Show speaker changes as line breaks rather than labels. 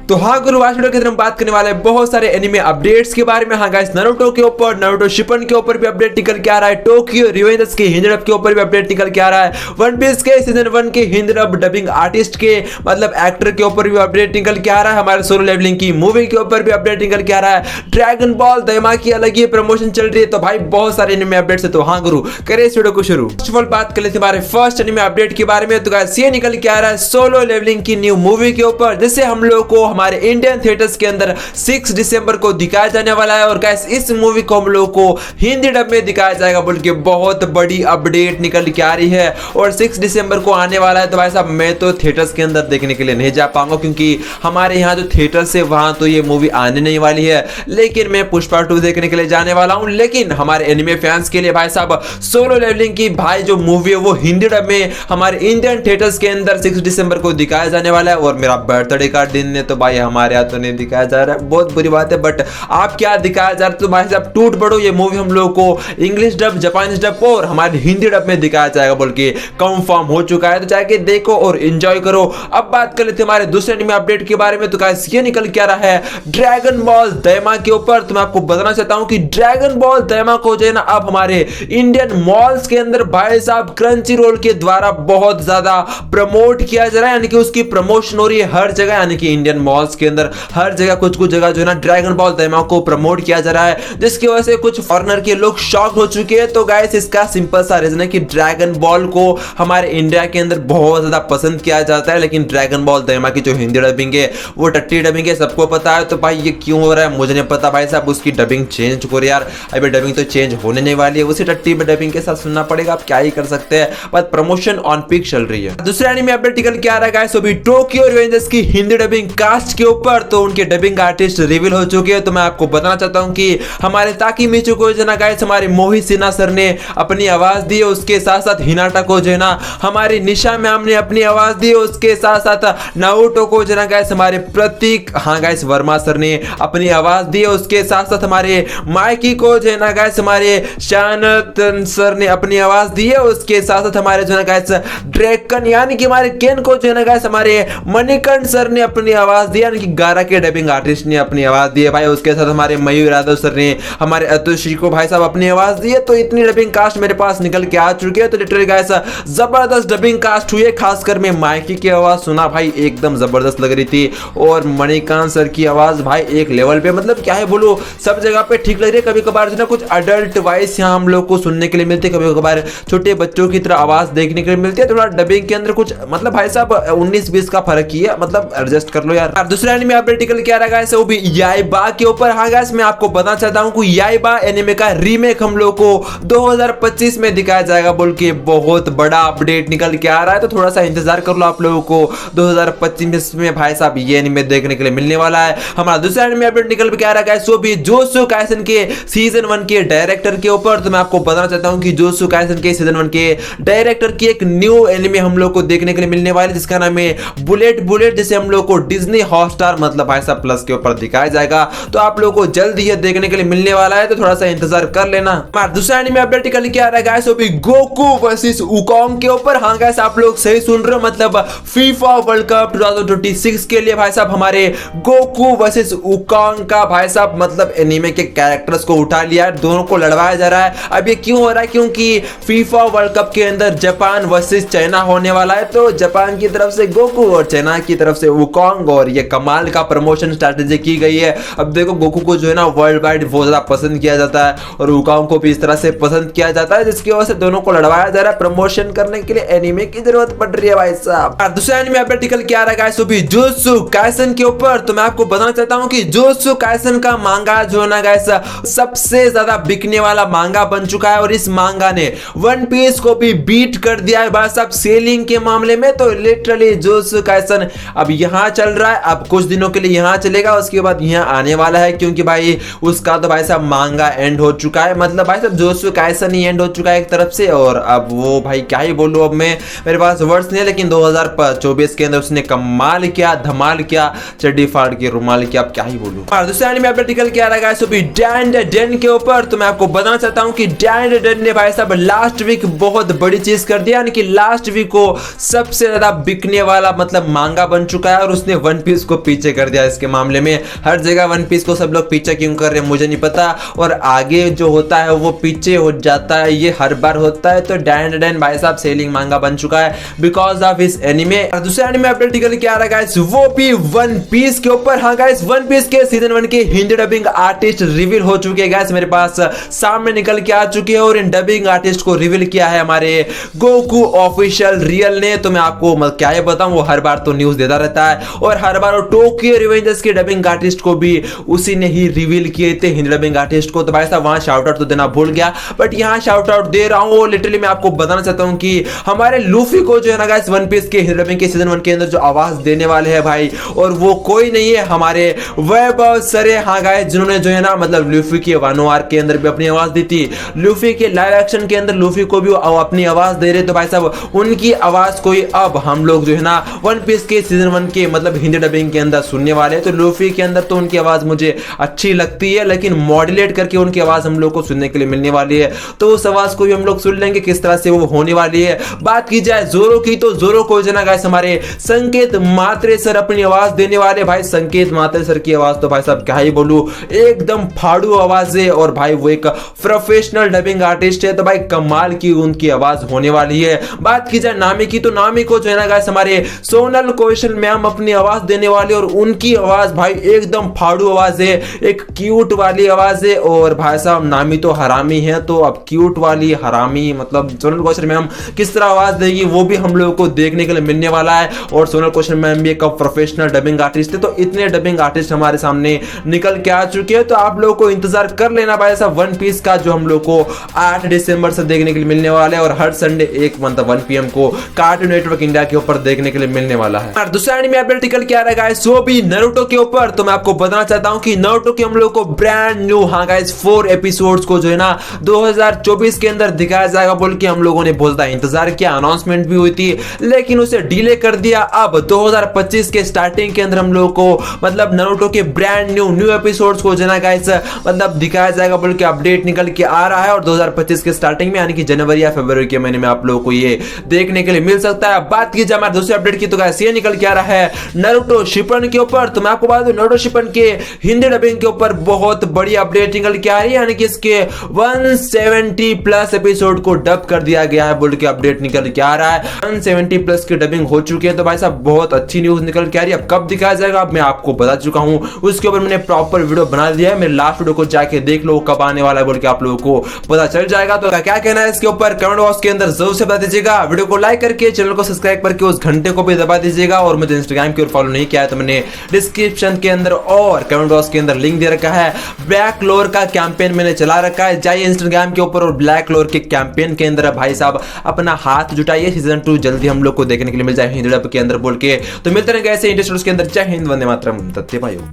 तो हाँ गुरु, आज वीडियो के अंदर हम बात करने वाले हैं बहुत सारे एनिमे अपडेट्स के बारे में। हाँ गाइस, नारुतो के ऊपर, नारुतो शिपन के ऊपर भी अपडेट निकल के आ रहा है, टोक्यो रिवेंजर्स के हिंदी डब के ऊपर भी अपडेट निकल के आ रहा है, वन पीस के सीजन 1 के हिंदी डब डबिंग आर्टिस्ट के मतलब एक्टर के ऊपर भी अपडेट निकल के आ रहा है, हमारे सोलो लेवलिंग की मूवी के ऊपर भी अपडेट निकल के आ रहा है, ड्रैगन बॉल दाइमा की अलग ही प्रमोशन चल रही है। तो भाई बहुत सारे एनिमे अपडेट्स है। तो हाँ गुरु, करें इस वीडियो को शुरू। फर्स्ट ऑफ ऑल बात कर लेते हैं हमारे फर्स्ट एनिमे अपडेट के बारे में। तो गाइस ये निकल के आ रहा है सोलो लेवलिंग की न्यू मूवी के ऊपर, जिससे हम लोग को हमारे इंडियन थिएटर्स के अंदर 6 दिसंबर को दिखाया जाने वाला है। और गाइस इस मूवी को हम लोग को हिंदी डब में दिखाया जाएगा बोल के बहुत बड़ी अपडेट निकल के आ रही है। और 6 दिसंबर को आने वाला है। तो भाई साहब मैं तो थिएटर्स के अंदर देखने के लिए नहीं जा पाऊंगा, क्योंकि हमारे यहाँ जो थिएटर्स है वहां तो ये मूवी आने नहीं वाली है। लेकिन मैं पुष्पा 2 देखने के लिए जाने वाला हूं। लेकिन हमारे एनिमे फैंस के लिए भाई साहब सोलो लेवलिंग की भाई जो मूवी है वो हिंदी डब में हमारे इंडियन थिएटर्स के अंदर 6 दिसंबर को दिखाया जाने वाला है। और मेरा बर्थडे का दिन है, तो भाई हमारे यहाँ तो नहीं दिखाया जा रहा है, बहुत बुरी बात है। बट आप क्या दिखाया जा रहा है, तो भाई साहब टूट पड़ो, ये मूवी हम लोग को इंग्लिश डब, जापानीज डब और हमारे हिंदी डब में दिखाया जाएगा बोल के कंफर्म हो चुका है। तो जाके देखो और एंजॉय करो। अब बात कर लेते हैं हमारे दूसरे एनिमे अपडेट के बारे में। तो गाइस ये निकल के आ रहा है ड्रैगन बॉल दाइमा के ऊपर। तो मैं आपको बताना चाहता हूं कि ड्रैगन बॉल दाइमा को जो है ना अब हमारे इंडियन मॉल्स के अंदर भाई साहब क्रंची रोल के द्वारा बहुत ज्यादा प्रमोट किया जा रहा है, यानी कि उसकी प्रमोशन हो रही है हर जगह, यानी कि इंडियन मॉल्स के अंदर हर जगह कुछ कुछ जगह जो है ना ड्रैगन बॉल दाइमा को प्रमोट किया जा रहा है, जिसकी वजह से कुछ फॉरेनर के लोग शॉक हो चुके हैं। तो गाइस इसका सिंपल सा रीजन है कि ड्रैगन बॉल को हमारे इंडिया के अंदर बहुत ज्यादा पसंद किया जाता है, लेकिन ड्रैगन बॉल दाइमा की जो हिंदी डबिंग है वो टट्टी डबिंग है, सबको पता है। तो भाई ये क्यों हो रहा है मुझे नहीं पता भाई साहब, उसकी डबिंग चेंज करो यार। अभी डबिंग तो चेंज होने नहीं वाली है, उसी टट्टी में डबिंग के साथ सुनना पड़ेगा, आप क्या ही कर सकते हैं। बट प्रमोशन ऑन पीक चल रही है। दूसरा एनिमे अपडेट निकल के आ रहा है गाइस अभी टोक्यो रिवेंजर्स की हिंदी डबिंग कास्ट के ऊपर। तो उनके डबिंग आर्टिस्ट रिवील हो चुके हैं। तो मैं आपको बताना चाहता हूं कि हमारे ताकी मिचू को जो है ना गाइस हमारे मोहित सिन्हा सर ने अपनी आवाज दी है, उसके साथ साथ हिनाटा को जो है ना हमारी निशा मैम ने अपनी आवाज दी है, उसके साथ साथ नारुतो को जो है ना गाइस हमारे प्रतीक हाँ गाइस वर्मा सर ने अपनी आवाज दी है, उसके साथ साथ हमारे माइकी को जो है ना गाइस हमारे शानतन सर ने अपनी आवाज दी है, उसके साथ साथ हमारे जो है ना गाइस ड्रैगन यानी कि हमारे केन को जो है ना गाइस हमारे मणिकंठ सर ने अपनी आवाज दी, यानी कि गारा के डबिंग आर्टिस्ट ने अपनी आवाज दी है भाई। उसके साथ हमारे मयूर यादव सर ने हमारे अतुश्री को भाई साहब अपनी आवाज दी है। तो इतनी डबिंग कास्ट मेरे पास निकल के आ चुकी है। तो लिटरली गाइस जबरदस्त डबिंग कास्ट हुई है, खासकर मैं माइकी की आवाज सुना भाई, एकदम जबरदस्त लग रही थी। और मणिकांत सर की आवाज भाई एक लेवल पे, मतलब क्या है बोलो, सब जगह पे ठीक लग रही है। कभी कभार जो ना कुछ अडल्ट वॉइस यहाँ हम लोग को सुनने के लिए मिलती है, कभी कभार छोटे बच्चों की तरह आवाज देखने के लिए मिलती है। थोड़ा डबिंग के अंदर कुछ मतलब भाई साहब 19-20 का फर्क ही है, मतलब एडजस्ट कर लो यार। दूसरा एनिमे अपडेट निकल के आ रहा है वो भी याइबा के ऊपर। हाँ गाइस मैं आपको बताना चाहता हूं कि याइबा एनिमे का रीमेक हम लोग को 2025 में दिखाया जाएगा बोल के बहुत बड़ा अपडेट निकल के आ रहा है। तो थोड़ा सा इंतजार कर लो, आप लोगों को 2025 में भाई साहब ये एनिमे देखने के लिए मिलने वाला है। हमारा दूसरा एनिमे अपडेट निकल के आ रहा है वो भी जोजोत्सु काइसेन के सीजन 1 के डायरेक्टर के ऊपर। तो मैं आपको बताना चाहता हूं कि जोजोत्सु काइसेन के सीजन 1 के डायरेक्टर की एक न्यू एनिमे हम लोग को देखने के लिए मिलने वाली है, जिसका नाम है बुलेट बुलेट, जिसे हम लोग को डिज्नी हॉटस्टार मतलब भाई साहब प्लस के ऊपर दिखाया जाएगा। तो आप लोगों को जल्द ही देखने के लिए मिलने वाला है, तो थोड़ा सा इंतजार कर लेना। दूसरा एनिमे अपडेट निकल के आ रहा है गाइस वो भी गोकू वर्सेस वुकोंग के ऊपर। हाँ गाइस आप लोग सही सुन रहे हो, मतलब फीफा वर्ल्ड कप 2026 के लिए भाई साहब हमारे गोकू वर्सेस वुकोंग का भाई साहब मतलब एनिमे के कैरेक्टर्स को उठा लिया, दोनों को लड़वाया जा रहा है। अब ये क्यों हो रहा है, क्योंकि फीफा वर्ल्ड कप के अंदर जापान वर्सेस चाइना होने वाला है। तो जापान की तरफ से गोकू और चाइना की तरफ से वुकोंग, और ये कमाल का प्रमोशन स्ट्रैटेजी की गई है। अब देखो गोकू को जो है ना वर्ल्ड वाइड बहुत ज्यादा पसंद किया जाता है और वुकोंग को भी इस तरह से पसंद किया जाता है, जिसकी वजह से दोनों को लड़वाया जा रहा है। प्रमोशन करने के लिए एनिमे की जरूरत पड़ रही है भाई साहब। दूसरा एनिमे अपडेट निकल के आ रहा है गाइस वो भी जोजोत्सु काइसेन के ऊपर। तो मैं आपको बताना चाहता हूं कि जोजोत्सु काइसेन का मांगा जो है ना गाइस सबसे ज्यादा बिकने वाला मांगा बन चुका है, और इस मांगा ने वन पीस को भी बीट कर दिया है भाई साहब सेलिंग के मामले में। तो लिटरली जोजोत्सु काइसेन अब यहां चल रहा है, अब कुछ दिनों के लिए यहां चलेगा, उसके बाद यहां आने वाला है, क्योंकि भाई उसका तो भाई साहब मांगा एंड हो चुका है, मतलब भाई साहब जोजोत्सु काइसेन ही एंड हो चुका है एक तरफ से। और अब वो भाई क्या ही बोलूं, अब मैं मेरे पास वर्ड्स नहीं है, लेकिन 2024 के अंदर उसने कमाल किया, धमाल किया, चड्डी फाड़ के रुमाल किया, अब क्या ही बोलूं। दूसरा एनिमे अपडेट निकल के आ रहा है गाइस वो भी डैन डेन के ऊपर। तो मैं आपको बताना चाहता हूं कि डैन डेन ने भाई साहब लास्ट वीक बहुत बड़ी चीज कर दिया, यानी कि लास्ट वीक को सबसे ज्यादा बिकने वाला मतलब मांगा बन चुका है, और उसने वन पीस पीस को पीछे कर दिया इसके मामले में। हर जगह वन पीस को सब लोग पीछे क्यों कर रहे हैं मुझे नहीं पता, और आगे जो होता है वो पीछे हो जाता है, ये हर बार होता है। तो डैन भाई साहब सेलिंग मांगा बन चुका है बिकॉज ऑफ इस एनिमे। और दूसरा एनिमे अपडेट निकल के आ रहा है गाइस, वो भी वन पीस के ऊपर। हाँ गाइस, वन पीस के सीजन 1 के हिंदी डबिंग आर्टिस्ट रिवील हो चुके हैं गाइस, मेरे पास सामने निकल के आ चुके हैं। और इन डबिंग आर्टिस्ट को रिवील किया है हमारे गोकू ऑफिशियल रियल ने। तो मैं आपको क्या ये बताऊं, वो हर बार तो न्यूज देता रहता है, और हर बार वो टोक्यो रिवेंजर्स के डबिंग आर्टिस्ट को भी उसी ने ही रिवील किए थे, हिंदी डबिंग आर्टिस्ट को। तो भाई साहब वहां शाउट आउट तो देना भूल गया, बट यहां शाउट आउट दे रहा हूं। लिटरली मैं आपको बताना चाहता हूं कि हमारे लूफी को जो है ना गाइस वन पीस के हिंदी डबिंग के सीजन 1 के अंदर जो आवाज देने वाले हैं भाई, और वो कोई नहीं है हमारे वैभव सर। हाँ गाइस, जिन्होंने जो है ना मतलब लूफी के वानो आर्क के अंदर भी अपनी आवाज दी थी, लूफी के लाइव एक्शन के अंदर लूफी को भी अपनी आवाज दे रहे। तो भाई साहब उनकी आवाज कोई अब हम लोग जो है ना वन पीस के सीजन 1 के मतलब हिंदी डबिंग के अंदर सुनने वाले हैं। तो लूफी के अंदर तो उनकी आवाज मुझे अच्छी लगती है, लेकिन मॉड्यूलेट करके उनकी आवाज हम लोग को सुनने के लिए मिलने वाली है। तो उस आवाज को भी हम लोग सुन लेंगे किस तरह से वो होने वाली है। बात की जाए जोरो की, तो जोरो को जना गाइस हमारे संकेत मात्रे सर अपनी आवाज देने वाले। भाई संकेत मात्रे सर की आवाज तो भाई साहब क्या ही बोलूं, एकदम फाड़ू आवाज है, और भाई वो एक प्रोफेशनल डबिंग आर्टिस्ट है। तो भाई कमाल की उनकी आवाज होने वाली है। बात की जाए नामी की, तो नामी को जो है ना गाइस हमारे सोनल कौशल मैम अपनी आवाज देने वाले, और उनकी आवाज भाई एकदम फाड़ू आवाज है, एक क्यूट वाली आवाज है। और भाई साहब नामी तो हरामी है, तो अब क्यूट वाली हरामी मतलब सोनल कौशल मैम किस तरह आवाज देगी वो भी हम लोगों को देखने के लिए मिलने वाला है। और सोनल कौशल मैम भी एक प्रोफेशनल डबिंग आर्टिस्ट है। तो इतने डबिंग आर्टिस्ट हमारे सामने निकल के आ चुके हैं। तो आप लोगों को इंतजार कर लेना भाई साहब वन पीस का, जो हम लोग को 8 दिसंबर से देखने के लिए मिलने वाला है, और हर संडे 1 PM को कार्टून नेटवर्क इंडिया के ऊपर देखने के लिए मिलने वाला है। और दूसरा एनिमे अपडेट निकल के आ रहा है गाइस, वो भी नारुतो के ऊपर। तो मैं आपको बताना चाहता हूं कि नारुतो के हम लोग को ब्रांड न्यू हाँ गाइस 4 एपिसोड्स को जो है ना 2024 के अंदर दिखाया जाएगा बोल के हम लोगों ने बहुत ज्यादा इंतजार किया। अनाउंसमेंट भी हुई थी, लेकिन उसे डिले कर दिया। अब 2025 के स्टार्टिंग के अंदर हम लोगों को मतलब नारुतो के ब्रांड न्यू एपिसोड्स को जना गाइस मतलब दिखाया जाएगा बोल के अपडेट निकल के आ रहा है। और 2025 के स्टार्टिंग में यानी कि जनवरी या फरवरी के महीने में आप लोगों को ये देखने के लिए मिल सकता है। बात की जाए हमारे दूसरे अपडेट की, तो गाइस ये निकल के आ रहा है नारुतो शिपन के ऊपर। तो मैं आपको बता दूं नारुतो शिपन के हिंदी डबिंग के ऊपर बहुत बड़ी अपडेट निकल के आ रही है, यानी कि इसके 170+ एपिसोड को डब कर दिया गया है बोल के अपडेट निकल के आ रहा है। 170+ की डबिंग हो चुकी है। तो भाई साहब बहुत अच्छी न्यूज निकल के आ रही है। अब कब दिखाया जाएगा अब मैं आपको बता चुका हूं, उसके ऊपर मैंने प्रॉपर वीडियो बना दिया है। मेरे लास्ट वीडियो को जाके देख लो कब आने वाला है बोल के आप लोगों को पता चल जाएगा। तो क्या कहना है इसके ऊपर कमेंट बॉक्स के अंदर जरूर से बता दीजिएगा। वीडियो को लाइक करके चैनल को सब्सक्राइब करके उस घंटे को भी दबा दीजिएगा। और मुझे इंस्टाग्राम की ओर फॉलो नहीं किया है तो मैंने डिस्क्रिप्शन के अंदर और कमेंट बॉक्स के अंदर लिंक दे रखा है। ब्लैक लोर का कैंपेन मैंने चला रखा है, जाइए इंस्टाग्राम के ऊपर और ब्लैक लोर के कैंपेन के अंदर भाई साहब अपना हाथ जुटाइए। सीजन 2 जल्दी हम लोग को देखने के लिए मिल जाए हिंदी डब के अंदर बोल के। तो मिलते रहेंगे ऐसे इंटरेस्ट के अंदर। जय हिंद, वंदे मातरम, तत्ते भाइयों।